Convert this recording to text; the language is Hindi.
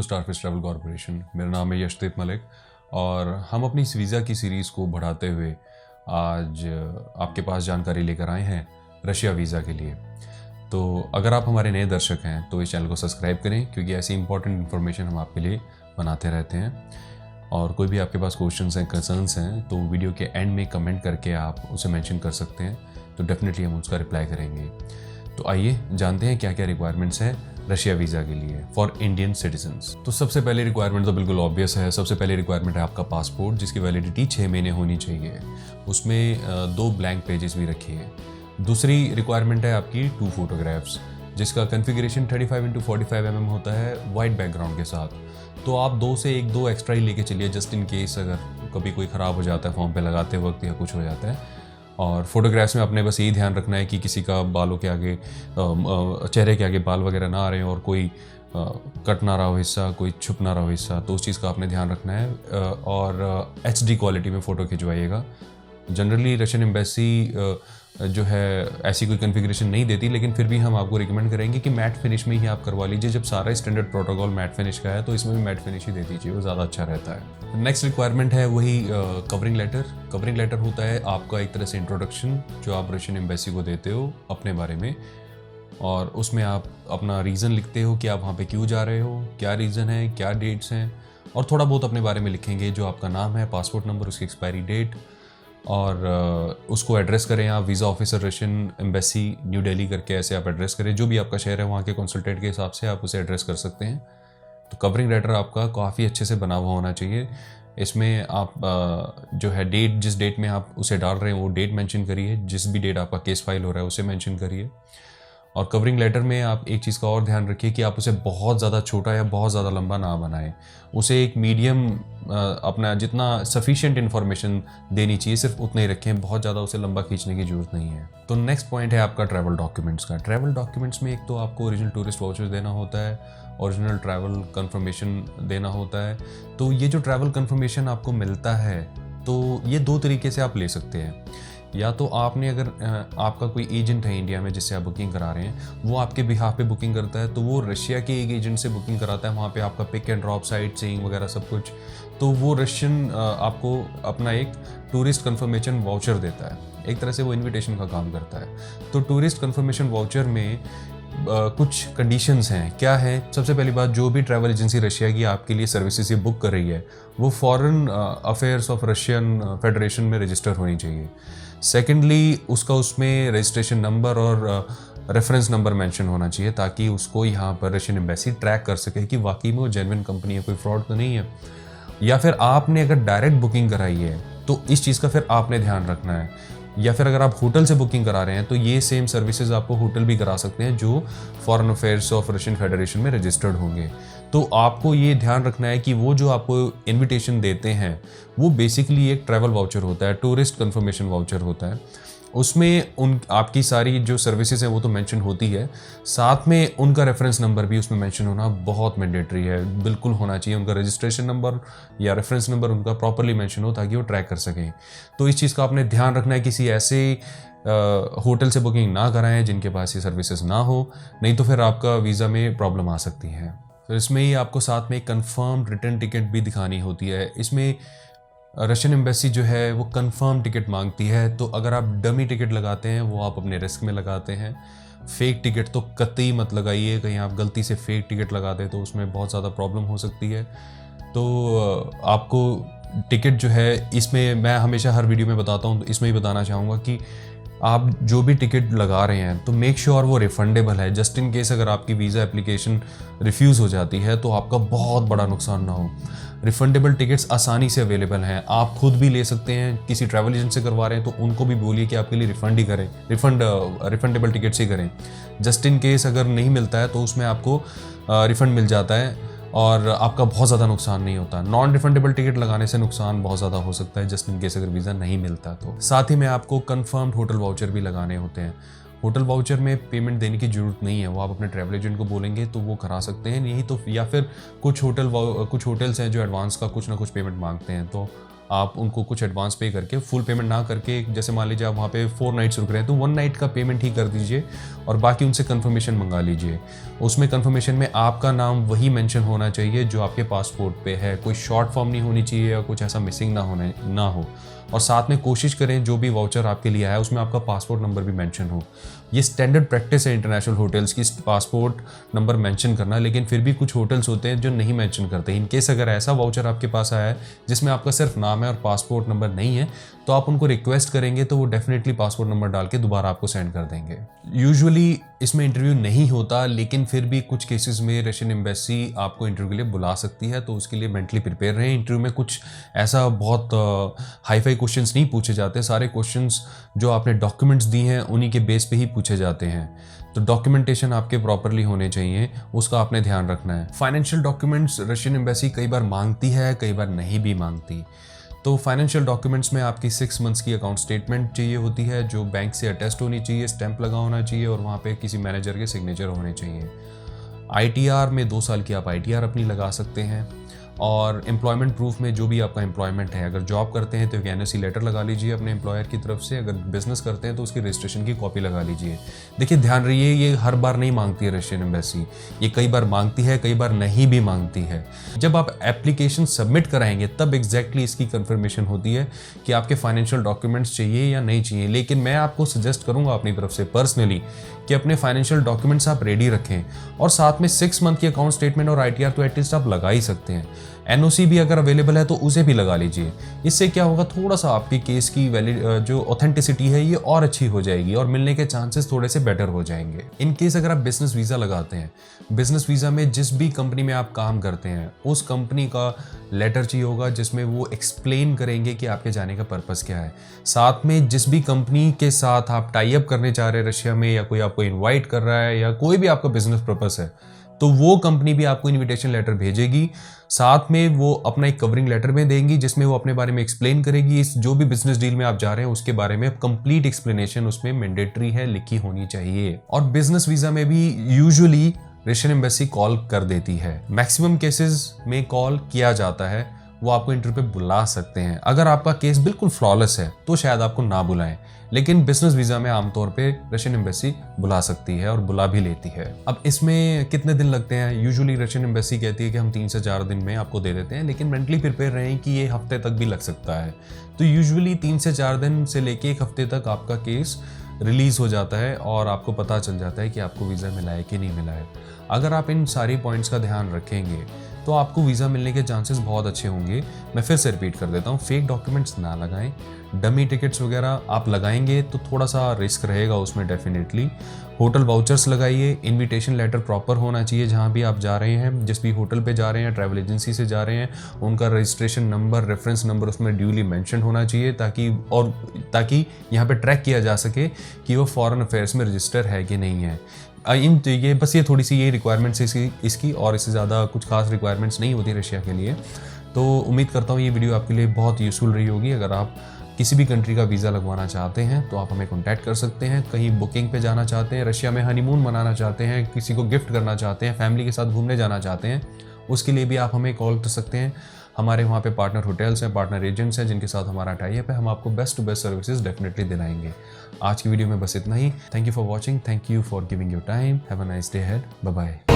Starfish travel corporation. मेरा नाम है यशदीप मलिक और हम अपनी इस वीज़ा की सीरीज़ को बढ़ाते हुए आज आपके पास जानकारी लेकर आए हैं रशिया वीज़ा के लिए। तो अगर आप हमारे नए दर्शक हैं तो इस चैनल को सब्सक्राइब करें, क्योंकि ऐसी इंपॉर्टेंट इन्फॉर्मेशन हम आपके लिए बनाते रहते हैं। और कोई भी आपके पास क्वेश्चंस हैं, कंसर्न्स हैं, तो वीडियो के एंड में कमेंट करके आप उसे मेंशन कर सकते हैं, तो डेफिनेटली हम उसका रिप्लाई करेंगे। तो आइए जानते हैं क्या क्या रिक्वायरमेंट्स हैं रशिया वीज़ा के लिए फॉर इंडियन सिटीजन्स। तो सबसे पहले रिक्वायरमेंट तो बिल्कुल ऑब्वियस है। सबसे पहले रिक्वायरमेंट है आपका पासपोर्ट, जिसकी वैलिडिटी 6 महीने होनी चाहिए। उसमें 2 ब्लैंक पेजेस भी रखिए। दूसरी रिक्वायरमेंट है आपकी 2 फोटोग्राफ्स, जिसका कन्फिगरेशन 35x45 mm होता है वाइट बैकग्राउंड के साथ। तो आप 2 से 1-2 एक्स्ट्रा ही लेके चलिए, जस्ट इन केस अगर कभी कोई ख़राब हो जाता है फॉर्म पे लगाते वक्त या कुछ हो जाता है। और फोटोग्राफ्स में आपने बस यही ध्यान रखना है कि किसी का बालों के आगे चेहरे के आगे बाल वगैरह ना आ रहे हो और कोई कट ना रहा हो हिस्सा, कोई छुप ना रहा हो हिस्सा, तो उस चीज़ का आपने ध्यान रखना है। और HD क्वालिटी में फ़ोटो खिंचवाइएगा। जनरली रशियन एम्बेसी जो है ऐसी कोई कन्फिग्रेशन नहीं देती, लेकिन फिर भी हम आपको रिकमेंड करेंगे कि मैट फिनिश में ही आप करवा लीजिए। जब सारा स्टैंडर्ड प्रोटोकॉल मैट फिनिश का है तो इसमें भी मैट फिनिश ही दे दीजिए, वो ज़्यादा अच्छा रहता है। नेक्स्ट रिक्वायरमेंट है वही कवरिंग लेटर। कवरिंग लेटर होता है आपका एक तरह से इंट्रोडक्शन जो आप रशियन एम्बेसी को देते हो अपने बारे में, और उसमें आप अपना रीज़न लिखते हो कि आप वहाँ पे क्यों जा रहे हो, क्या रीज़न है, क्या डेट्स हैं, और थोड़ा बहुत अपने बारे में लिखेंगे, जो आपका नाम है, पासपोर्ट नंबर, उसकी एक्सपायरी डेट, और उसको एड्रेस करें आप visa officer Russian embassy new Delhi करके ऐसे आप एड्रेस करें। जो भी आपका शहर है वहाँ के कंसल्टेंट के हिसाब से आप उसे एड्रेस कर सकते हैं। तो कवरिंग लेटर आपका काफ़ी अच्छे से बना हुआ होना चाहिए। इसमें आप जो है डेट, जिस डेट में आप उसे डाल रहे हैं वो डेट मेंशन करिए, जिस भी डेट आपका केस फाइल हो रहा है उसे मेंशन करिए। और कवरिंग लेटर में आप एक चीज़ का और ध्यान रखिए कि आप उसे बहुत ज़्यादा छोटा या बहुत ज़्यादा लंबा ना बनाएं। उसे एक मीडियम अपना जितना सफिशिएंट इन्फॉर्मेशन देनी चाहिए सिर्फ उतना ही रखें, बहुत ज़्यादा उसे लंबा खींचने की ज़रूरत नहीं है। तो नेक्स्ट पॉइंट है आपका ट्रैवल डॉक्यूमेंट्स का। ट्रैवल डॉक्यूमेंट्स में एक तो आपको ओरिजिनल टूरिस्ट वाउचर देना होता है, ओरिजिनल ट्रैवल कंफर्मेशन देना होता है। तो ये जो ट्रैवल कंफर्मेशन आपको मिलता है, तो ये 2 तरीके से आप ले सकते हैं। या तो आपने अगर आपका कोई एजेंट है इंडिया में जिससे आप बुकिंग करा रहे हैं, वो आपके बिहाफ पे बुकिंग करता है, तो वो रशिया के एक एजेंट से बुकिंग कराता है। वहाँ पे आपका pick and drop, sightseeing वगैरह सब कुछ। तो वो रशियन आपको अपना एक टूरिस्ट कंफर्मेशन वाउचर देता है, एक तरह से वो इन्विटेशन का काम करता है। तो टूरिस्ट कंफर्मेशन वाउचर में कुछ कंडीशंस हैं। क्या है? सबसे पहली बात, जो भी ट्रैवल एजेंसी रशिया की आपके लिए सर्विसेज ये बुक कर रही है, वो foreign affairs of Russian federation में रजिस्टर होनी चाहिए। सेकेंडली, उसका उसमें रजिस्ट्रेशन नंबर और रेफरेंस नंबर मेंशन होना चाहिए, ताकि उसको यहाँ पर रशियन एम्बेसी ट्रैक कर सके कि वाकई में वो जेन्युइन कंपनी है, कोई फ्रॉड तो नहीं है। या फिर आपने अगर डायरेक्ट बुकिंग कराई है तो इस चीज़ का फिर आपने ध्यान रखना है। या फिर अगर आप होटल से बुकिंग करा रहे हैं तो ये सेम सर्विसेज आपको होटल भी करा सकते हैं जो foreign affairs of Russian federation में रजिस्टर्ड होंगे। तो आपको ये ध्यान रखना है कि वो जो आपको इनविटेशन देते हैं वो बेसिकली एक ट्रैवल वाउचर होता है, टूरिस्ट कंफर्मेशन वाउचर होता है। उसमें उन आपकी सारी जो सर्विसेज हैं वो तो मेंशन होती है, साथ में उनका रेफरेंस नंबर भी उसमें मेंशन होना बहुत मैंडेटरी है, बिल्कुल होना चाहिए। उनका रजिस्ट्रेशन नंबर या रेफरेंस नंबर उनका प्रॉपरली मेंशन हो, ताकि वो ट्रैक कर सकें। तो इस चीज़ का आपने ध्यान रखना है, किसी ऐसे होटल से बुकिंग ना कराएं जिनके पास ये सर्विसेज ना हो, नहीं तो फिर आपका वीज़ा में प्रॉब्लम आ सकती है। तो इसमें ही आपको साथ में एक कन्फर्म रिटर्न टिकट भी दिखानी होती है। इसमें रशियन एम्बेसी जो है वो कंफर्म टिकट मांगती है, तो अगर आप डमी टिकट लगाते हैं वो आप अपने रिस्क में लगाते हैं। फेक टिकट तो कतई मत लगाइए, कहीं आप गलती से फेक टिकट लगा दें तो उसमें बहुत ज़्यादा प्रॉब्लम हो सकती है। तो आपको टिकट जो है, इसमें मैं हमेशा हर वीडियो में बताता हूँ, तो इसमें ही बताना चाहूँगा कि आप जो भी टिकट लगा रहे हैं तो मेक श्योर वो रिफंडेबल है। जस्ट इन केस अगर आपकी वीज़ा एप्लीकेशन रिफ्यूज़ हो जाती है तो आपका बहुत बड़ा नुकसान ना हो। रिफंडेबल टिकट्स आसानी से अवेलेबल हैं, आप खुद भी ले सकते हैं। किसी ट्रैवल एजेंट से करवा रहे हैं तो उनको भी बोलिए कि आपके लिए रिफ़ंड ही करें, रिफंडेबल टिकट्स ही करें। जस्ट इन केस अगर नहीं मिलता है तो उसमें आपको रिफ़ंड मिल जाता है और आपका बहुत ज़्यादा नुकसान नहीं होता। नॉन रिफंडेबल टिकट लगाने से नुकसान बहुत ज़्यादा हो सकता है, जस्ट इन केस अगर वीज़ा नहीं मिलता तो। साथ ही में आपको कंफर्म्ड होटल वाउचर भी लगाने होते हैं। होटल वाउचर में पेमेंट देने की ज़रूरत नहीं है, वो आप अपने ट्रैवल एजेंट को बोलेंगे तो वो करा सकते हैं। यही तो, या फिर कुछ होटल्स हैं जो एडवांस का कुछ ना कुछ पेमेंट मांगते हैं, तो आप उनको कुछ एडवांस पे करके, फुल पेमेंट ना करके, जैसे मान लीजिए आप वहाँ पे 4 नाइट्स रुक रहे हैं तो 1 नाइट का पेमेंट ही कर दीजिए और बाकी उनसे कंफर्मेशन मंगा लीजिए। उसमें कंफर्मेशन में आपका नाम वही मेंशन होना चाहिए जो आपके पासपोर्ट पे है, कोई शॉर्ट फॉर्म नहीं होनी चाहिए या कुछ ऐसा मिसिंग ना हो। और साथ में कोशिश करें जो भी वाउचर आपके लिए आया उसमें आपका पासपोर्ट नंबर भी मेंशन हो। ये स्टैंडर्ड प्रैक्टिस है इंटरनेशनल होटल्स की, पासपोर्ट नंबर मेंशन करना, लेकिन फिर भी कुछ होटल्स होते हैं जो नहीं मेंशन करते। इन केस अगर ऐसा वाउचर आपके पास आया है जिसमें आपका सिर्फ नाम है और पासपोर्ट नंबर नहीं है, तो आप उनको रिक्वेस्ट करेंगे तो वो डेफिनेटली पासपोर्ट नंबर डाल के दोबारा आपको सेंड कर देंगे। यूजुअली इसमें इंटरव्यू नहीं होता, लेकिन फिर भी कुछ केसेस में रशियन एम्बेसी आपको इंटरव्यू के लिए बुला सकती है, तो उसके लिए मेंटली प्रिपेयर रहें। इंटरव्यू में कुछ ऐसा बहुत हाई फाई क्वेश्चंस नहीं पूछे जाते, सारे क्वेश्चंस जो आपने डॉक्यूमेंट्स दिए हैं उन्हीं के बेस पे ही पूछे जाते हैं। तो डॉक्यूमेंटेशन आपके प्रॉपरली होने चाहिए, उसका आपने ध्यान रखना है। फाइनेंशियल डॉक्यूमेंट्स रशियन एम्बेसी कई बार मांगती है, कई बार नहीं भी मांगती। तो फाइनेंशियल डॉक्यूमेंट्स में आपकी 6 मंथ्स की अकाउंट स्टेटमेंट चाहिए होती है जो बैंक से अटेस्ट होनी चाहिए, स्टैंप लगा होना चाहिए और वहाँ पे किसी मैनेजर के सिग्नेचर होने चाहिए। ITR में 2 साल की आप ITR अपनी लगा सकते हैं। और एम्प्लॉयमेंट प्रूफ में जो भी आपका एम्प्लॉयमेंट है, अगर जॉब करते हैं तो एक NOC लेटर लगा लीजिए अपने एम्प्लॉयर की तरफ से, अगर बिजनेस करते हैं तो उसकी रजिस्ट्रेशन की कॉपी लगा लीजिए। देखिए ध्यान रहिए, ये हर बार नहीं मांगती है रशियन एम्बेसी, ये कई बार मांगती है, कई बार नहीं भी मांगती है। जब आप एप्लीकेशन सबमिट कराएंगे तब एग्जैक्टली इसकी कंफर्मेशन होती है कि आपके फाइनेंशियल डॉक्यूमेंट्स चाहिए या नहीं चाहिए। लेकिन मैं आपको सजेस्ट करूंगा अपनी तरफ से पर्सनली कि अपने फाइनेंशियल डॉक्यूमेंट्स आप रेडी रखें और साथ में 6 मंथ की अकाउंट स्टेटमेंट और ITR तो एटलीस्ट आप लगा ही सकते हैं। NOC भी अगर अवेलेबल है तो उसे भी लगा लीजिए। इससे क्या होगा, थोड़ा सा आपकी केस की वैलिड जो ऑथेंटिसिटी है ये और अच्छी हो जाएगी और मिलने के चांसेस थोड़े से बेटर हो जाएंगे। इन केस अगर आप बिजनेस वीज़ा लगाते हैं, बिजनेस वीज़ा में जिस भी कंपनी में आप काम करते हैं उस कंपनी का लेटर चाहिए होगा जिसमें वो एक्सप्लेन करेंगे कि आपके जाने का पर्पस क्या है। साथ में जिस भी कंपनी के साथ आप टाई अप करने चाह रहे हैं रशिया में, या कोई आपको इन्वाइट कर रहा है या कोई भी आपका बिजनेस पर्पस है, तो वो कंपनी भी आपको इनविटेशन लेटर भेजेगी। साथ में वो अपना एक कवरिंग लेटर में देंगी जिसमें वो अपने बारे में एक्सप्लेन करेगी, इस जो भी बिजनेस डील में आप जा रहे हैं उसके बारे में कंप्लीट एक्सप्लेनेशन उसमें मैंडेटरी है, लिखी होनी चाहिए। और बिजनेस वीजा में भी यूजुअली रशियन एम्बेसी कॉल कर देती है, मैक्सिमम केसेस में कॉल किया जाता है, वो आपको इंटरव्यू पे बुला सकते हैं। अगर आपका केस बिल्कुल फ्लॉलेस है तो शायद आपको ना बुलाएं, लेकिन बिजनेस वीजा में आमतौर पे रशियन एम्बेसी बुला सकती है और बुला भी लेती है। अब इसमें कितने दिन लगते हैं, यूजुअली रशियन एम्बेसी कहती है कि हम 3 से 4 दिन में आपको दे देते हैं, लेकिन मेंटली प्रिपेयर रहें कि ये हफ्ते तक भी लग सकता है। तो यूजुअली 3 से 4 दिन से लेके 1 हफ्ते तक आपका केस रिलीज हो जाता है और आपको पता चल जाता है कि आपको वीज़ा मिला है कि नहीं मिला है। अगर आप इन सारी पॉइंट्स का ध्यान रखेंगे तो आपको वीज़ा मिलने के चांसेस बहुत अच्छे होंगे। मैं फिर से रिपीट कर देता हूँ, फेक डॉक्यूमेंट्स ना लगाएं, डमी टिकट्स वगैरह आप लगाएंगे तो थोड़ा सा रिस्क रहेगा उसमें डेफिनेटली। होटल वाउचर्स लगाइए, इनविटेशन लेटर प्रॉपर होना चाहिए जहाँ भी आप जा रहे हैं, जिस भी होटल पे जा रहे हैं, ट्रैवल एजेंसी से जा रहे हैं, उनका रजिस्ट्रेशन नंबर, रेफरेंस नंबर उसमें ड्यूली मेंशन होना चाहिए ताकि यहाँ पे ट्रैक किया जा सके कि वो फॉरेन अफेयर्स में रजिस्टर है कि नहीं है। ये थोड़ी सी ये रिक्वायरमेंट्स इसकी और इससे ज़्यादा कुछ खास रिक्वायरमेंट्स नहीं होती रशिया के लिए। तो उम्मीद करता हूँ ये वीडियो आपके लिए बहुत यूज़फुल रही होगी। अगर आप किसी भी कंट्री का वीज़ा लगवाना चाहते हैं तो आप हमें कॉन्टैक्ट कर सकते हैं। कहीं बुकिंग पे जाना चाहते हैं, रशिया में हनीमून मनाना चाहते हैं, किसी को गिफ्ट करना चाहते हैं, फैमिली के साथ घूमने जाना चाहते हैं, उसके लिए भी आप हमें कॉल कर सकते हैं। हमारे वहाँ पे पार्टनर होटल्स हैं, पार्टनर एजेंट्स हैं जिनके साथ हमारा टाई अप है। हम आपको best to best services definitely दिलाएंगे। आज की वीडियो में बस इतना ही। Thank you for watching, thank you for giving your time, have a nice day ahead, bye bye.